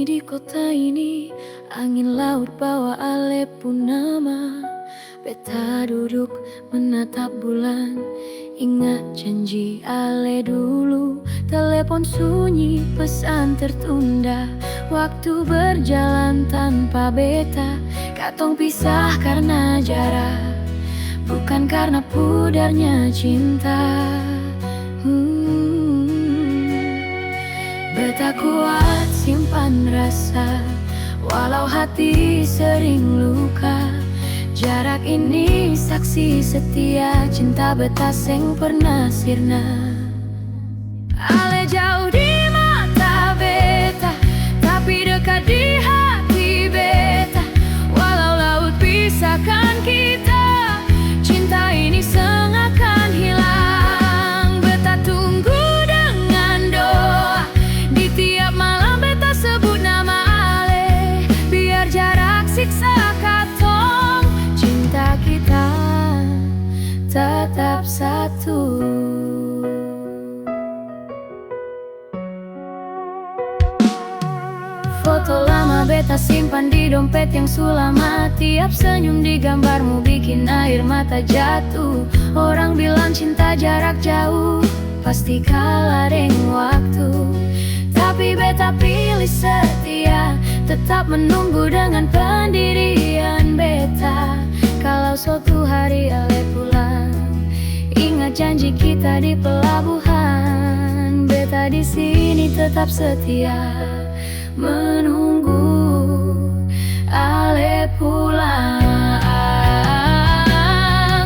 sunyi di kota ini, angin laut bawa ale purnama. Beta duduk menatap bulan, ingat janji ale dulu. Telepon sunyi, pesan tertunda, waktu berjalan tanpa beta. Katong pisah karena jarak, bukan karena pudarnya cinta. Beta kuat simpan rasa, walau hati sering luka. Jarak ini saksi setia, cinta beta seng pernah sirna. Ale jauh di mata beta, tapi dekat di hati beta. Walau laut pisahkan kita, cinta ini akan hilang. Beta tunggu dengan doa, di tiap malam beta sebut nama ale. Biar jarak siksa katong, cinta kita tetap satu. Foto lama beta simpan di dompet yang sulama. Tiap senyum di gambarmu bikin air mata jatuh. Orang bilang cinta jarak jauh pasti kalah dengan waktu, tapi beta pilih setia, tetap menunggu dengan pendirian beta. Kalau suatu hari ale pulang, ingat janji kita di pelabuhan. Beta di sini tetap setia, menunggu ale pulang.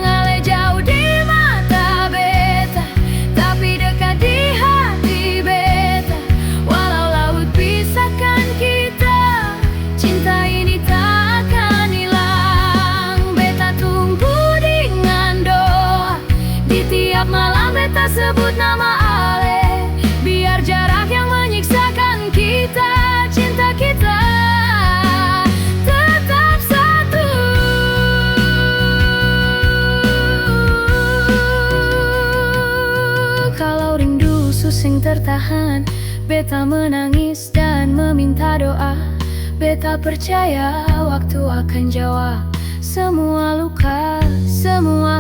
Ale jauh di mata beta, tapi dekat di hati beta. Walau laut pisahkan kita, cinta ini tak akan hilang. Beta tunggu dengan doa, di tiap malam beta sebut nama ale. Biar jarak yang menyiksakan kita, cinta kita tetap satu. Kalau rindu susing tertahan, beta menangis dan meminta doa. Beta percaya waktu akan jawab semua luka, semua